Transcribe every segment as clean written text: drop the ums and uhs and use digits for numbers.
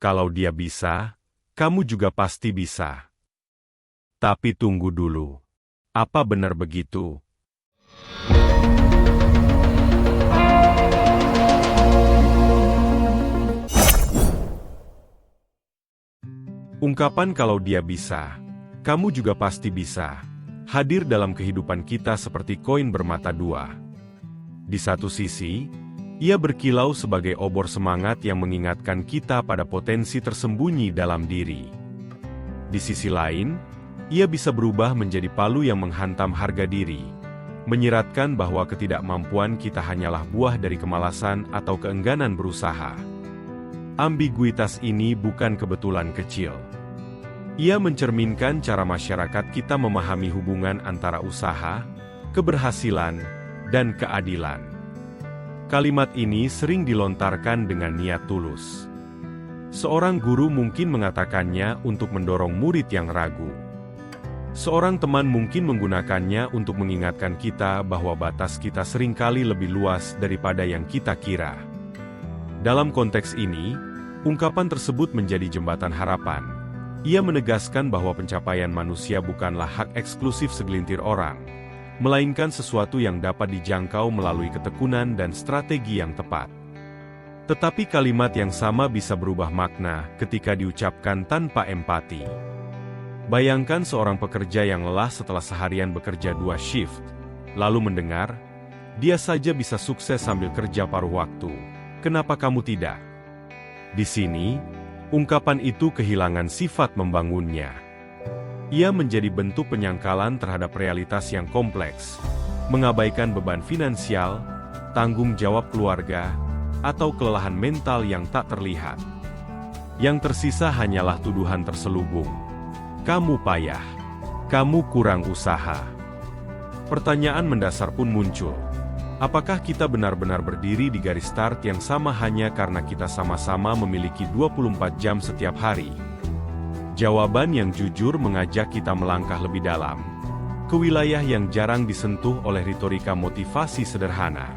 Kalau dia bisa, kamu juga pasti bisa. Tapi tunggu dulu. Apa benar begitu? Ungkapan kalau dia bisa, kamu juga pasti bisa, hadir dalam kehidupan kita seperti koin bermata dua. Di satu sisi, ia berkilau sebagai obor semangat yang mengingatkan kita pada potensi tersembunyi dalam diri. Di sisi lain, ia bisa berubah menjadi palu yang menghantam harga diri, menyiratkan bahwa ketidakmampuan kita hanyalah buah dari kemalasan atau keengganan berusaha. Ambiguitas ini bukan kebetulan kecil. Ia mencerminkan cara masyarakat kita memahami hubungan antara usaha, keberhasilan, dan keadilan. Kalimat ini sering dilontarkan dengan niat tulus. Seorang guru mungkin mengatakannya untuk mendorong murid yang ragu. Seorang teman mungkin menggunakannya untuk mengingatkan kita bahwa batas kita seringkali lebih luas daripada yang kita kira. Dalam konteks ini, ungkapan tersebut menjadi jembatan harapan. Ia menegaskan bahwa pencapaian manusia bukanlah hak eksklusif segelintir orang, melainkan sesuatu yang dapat dijangkau melalui ketekunan dan strategi yang tepat. Tetapi kalimat yang sama bisa berubah makna ketika diucapkan tanpa empati. Bayangkan seorang pekerja yang lelah setelah seharian bekerja 2 shift, lalu mendengar, dia saja bisa sukses sambil kerja paruh waktu. Kenapa kamu tidak? Di sini, ungkapan itu kehilangan sifat membangunnya. Ia menjadi bentuk penyangkalan terhadap realitas yang kompleks, mengabaikan beban finansial, tanggung jawab keluarga, atau kelelahan mental yang tak terlihat. Yang tersisa hanyalah tuduhan terselubung. Kamu payah. Kamu kurang usaha. Pertanyaan mendasar pun muncul. Apakah kita benar-benar berdiri di garis start yang sama hanya karena kita sama-sama memiliki 24 jam setiap hari? Jawaban yang jujur mengajak kita melangkah lebih dalam, ke wilayah yang jarang disentuh oleh retorika motivasi sederhana.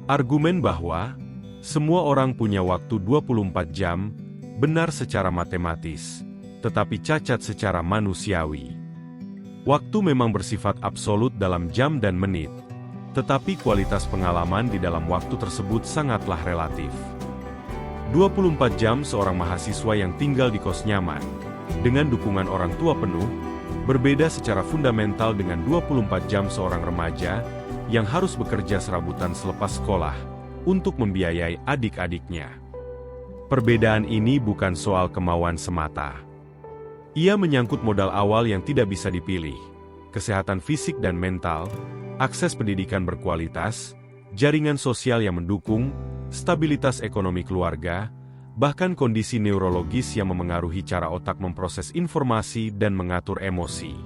Argumen bahwa semua orang punya waktu 24 jam benar secara matematis, tetapi cacat secara manusiawi. Waktu memang bersifat absolut dalam jam dan menit, tetapi kualitas pengalaman di dalam waktu tersebut sangatlah relatif. 24 jam seorang mahasiswa yang tinggal di kos nyaman, dengan dukungan orang tua penuh, berbeda secara fundamental dengan 24 jam seorang remaja yang harus bekerja serabutan selepas sekolah untuk membiayai adik-adiknya. Perbedaan ini bukan soal kemauan semata. Ia menyangkut modal awal yang tidak bisa dipilih, kesehatan fisik dan mental, akses pendidikan berkualitas, jaringan sosial yang mendukung, stabilitas ekonomi keluarga, bahkan kondisi neurologis yang memengaruhi cara otak memproses informasi dan mengatur emosi.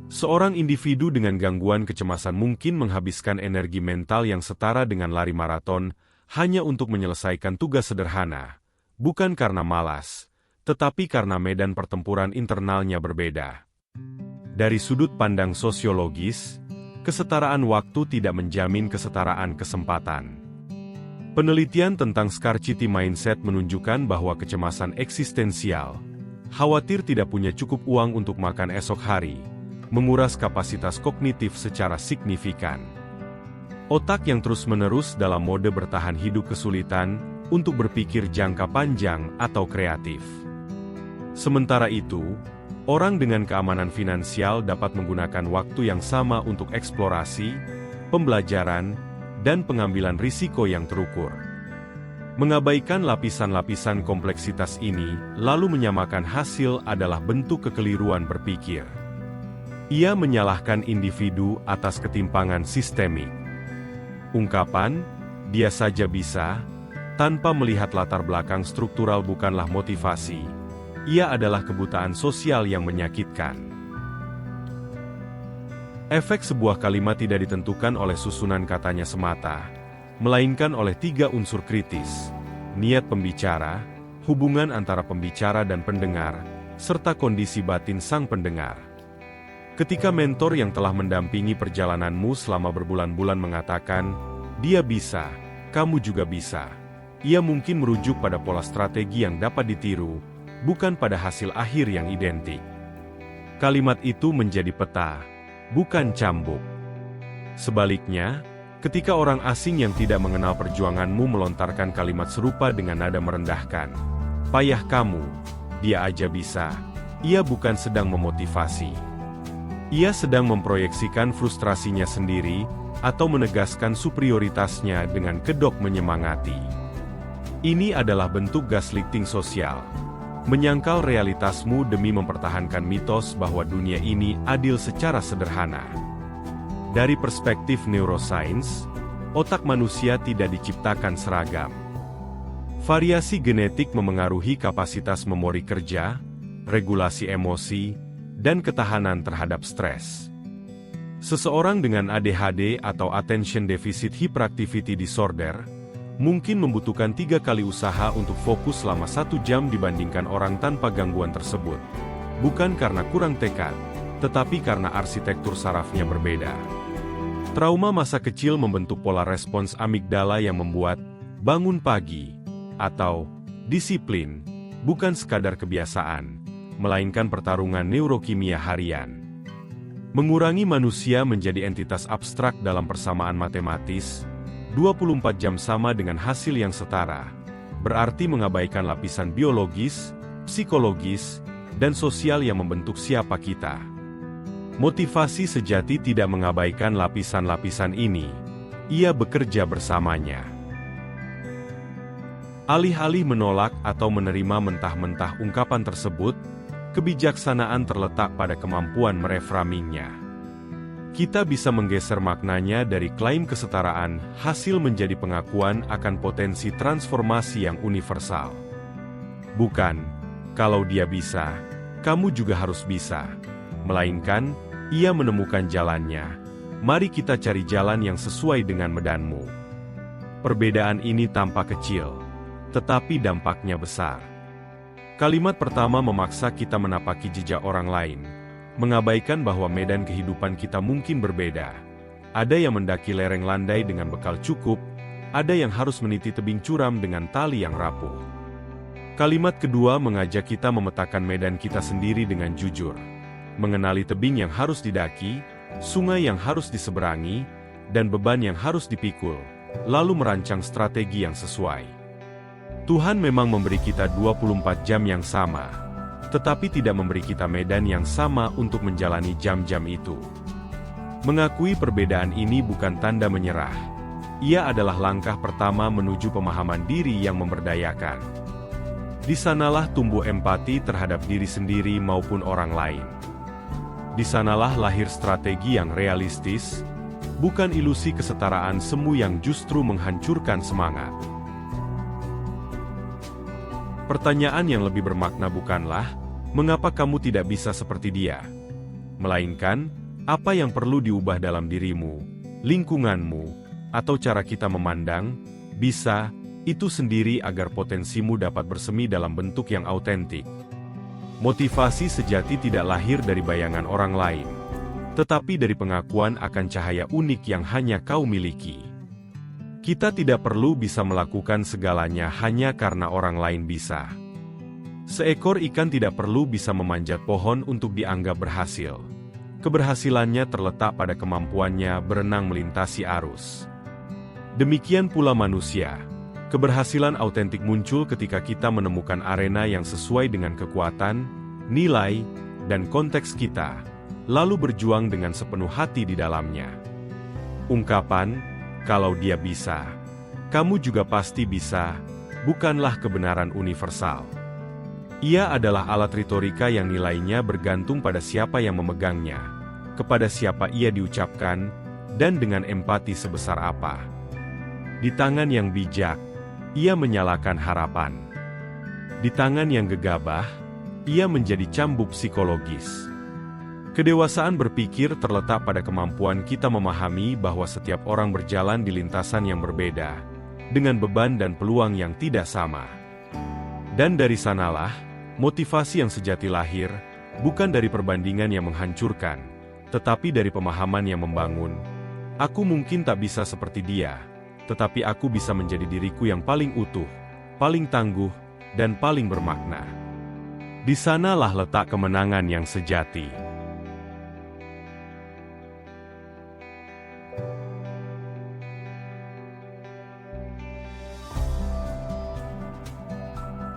Seorang individu dengan gangguan kecemasan mungkin menghabiskan energi mental yang setara dengan lari maraton hanya untuk menyelesaikan tugas sederhana, bukan karena malas, tetapi karena medan pertempuran internalnya berbeda. Dari sudut pandang sosiologis, kesetaraan waktu tidak menjamin kesetaraan kesempatan. Penelitian tentang scarcity mindset menunjukkan bahwa kecemasan eksistensial, khawatir tidak punya cukup uang untuk makan esok hari, menguras kapasitas kognitif secara signifikan. Otak yang terus-menerus dalam mode bertahan hidup kesulitan untuk berpikir jangka panjang atau kreatif. Sementara itu, orang dengan keamanan finansial dapat menggunakan waktu yang sama untuk eksplorasi, pembelajaran, dan pengambilan risiko yang terukur. Mengabaikan lapisan-lapisan kompleksitas ini, lalu menyamakan hasil adalah bentuk kekeliruan berpikir. Ia menyalahkan individu atas ketimpangan sistemik. Ungkapan, dia saja bisa, tanpa melihat latar belakang struktural bukanlah motivasi. Ia adalah kebutaan sosial yang menyakitkan. Efek sebuah kalimat tidak ditentukan oleh susunan katanya semata, melainkan oleh 3 unsur kritis: niat pembicara, hubungan antara pembicara dan pendengar, serta kondisi batin sang pendengar. Ketika mentor yang telah mendampingi perjalananmu selama berbulan-bulan mengatakan, dia bisa, kamu juga bisa, ia mungkin merujuk pada pola strategi yang dapat ditiru, bukan pada hasil akhir yang identik. Kalimat itu menjadi peta, bukan cambuk. Sebaliknya, ketika orang asing yang tidak mengenal perjuanganmu melontarkan kalimat serupa dengan nada merendahkan, "Payah kamu, dia aja bisa," ia bukan sedang memotivasi. Ia sedang memproyeksikan frustrasinya sendiri, atau menegaskan superioritasnya dengan kedok menyemangati. Ini adalah bentuk gaslighting sosial. Menyangkal realitasmu demi mempertahankan mitos bahwa dunia ini adil secara sederhana. Dari perspektif neuroscience, otak manusia tidak diciptakan seragam. Variasi genetik memengaruhi kapasitas memori kerja, regulasi emosi, dan ketahanan terhadap stres. Seseorang dengan ADHD atau Attention Deficit Hyperactivity Disorder mungkin membutuhkan 3 kali usaha untuk fokus selama 1 jam dibandingkan orang tanpa gangguan tersebut. Bukan karena kurang tekad, tetapi karena arsitektur sarafnya berbeda. Trauma masa kecil membentuk pola respons amigdala yang membuat bangun pagi atau disiplin bukan sekadar kebiasaan, melainkan pertarungan neurokimia harian. Mengurangi manusia menjadi entitas abstrak dalam persamaan matematis, 24 jam sama dengan hasil yang setara, berarti mengabaikan lapisan biologis, psikologis, dan sosial yang membentuk siapa kita. Motivasi sejati tidak mengabaikan lapisan-lapisan ini, ia bekerja bersamanya. Alih-alih menolak atau menerima mentah-mentah ungkapan tersebut, kebijaksanaan terletak pada kemampuan mereframingnya. Kita bisa menggeser maknanya dari klaim kesetaraan hasil menjadi pengakuan akan potensi transformasi yang universal. Bukan, kalau dia bisa, kamu juga harus bisa. Melainkan, ia menemukan jalannya. Mari kita cari jalan yang sesuai dengan medanmu. Perbedaan ini tampak kecil, tetapi dampaknya besar. Kalimat pertama memaksa kita menapaki jejak orang lain, mengabaikan bahwa medan kehidupan kita mungkin berbeda. Ada yang mendaki lereng landai dengan bekal cukup, ada yang harus meniti tebing curam dengan tali yang rapuh. Kalimat kedua mengajak kita memetakan medan kita sendiri dengan jujur, mengenali tebing yang harus didaki, sungai yang harus diseberangi, dan beban yang harus dipikul, lalu merancang strategi yang sesuai. Tuhan memang memberi kita 24 jam yang sama, tetapi tidak memberi kita medan yang sama untuk menjalani jam-jam itu. Mengakui perbedaan ini bukan tanda menyerah. Ia adalah langkah pertama menuju pemahaman diri yang memberdayakan. Di sanalah tumbuh empati terhadap diri sendiri maupun orang lain. Di sanalah lahir strategi yang realistis, bukan ilusi kesetaraan semu yang justru menghancurkan semangat. Pertanyaan yang lebih bermakna bukanlah, mengapa kamu tidak bisa seperti dia? Melainkan, apa yang perlu diubah dalam dirimu, lingkunganmu, atau cara kita memandang, bisa, itu sendiri agar potensimu dapat bersemi dalam bentuk yang autentik. Motivasi sejati tidak lahir dari bayangan orang lain, tetapi dari pengakuan akan cahaya unik yang hanya kau miliki. Kita tidak perlu bisa melakukan segalanya hanya karena orang lain bisa. Seekor ikan tidak perlu bisa memanjat pohon untuk dianggap berhasil. Keberhasilannya terletak pada kemampuannya berenang melintasi arus. Demikian pula manusia. Keberhasilan autentik muncul ketika kita menemukan arena yang sesuai dengan kekuatan, nilai, dan konteks kita, lalu berjuang dengan sepenuh hati di dalamnya. Ungkapan, "Kalau dia bisa, kamu juga pasti bisa," bukanlah kebenaran universal. Ia adalah alat retorika yang nilainya bergantung pada siapa yang memegangnya, kepada siapa ia diucapkan, dan dengan empati sebesar apa. Di tangan yang bijak, ia menyalakan harapan. Di tangan yang gegabah, ia menjadi cambuk psikologis. Kedewasaan berpikir terletak pada kemampuan kita memahami bahwa setiap orang berjalan di lintasan yang berbeda, dengan beban dan peluang yang tidak sama. Dan dari sanalah, motivasi yang sejati lahir, bukan dari perbandingan yang menghancurkan, tetapi dari pemahaman yang membangun. Aku mungkin tak bisa seperti dia, tetapi aku bisa menjadi diriku yang paling utuh. paling tangguh, dan paling bermakna. Di sanalah letak kemenangan yang sejati.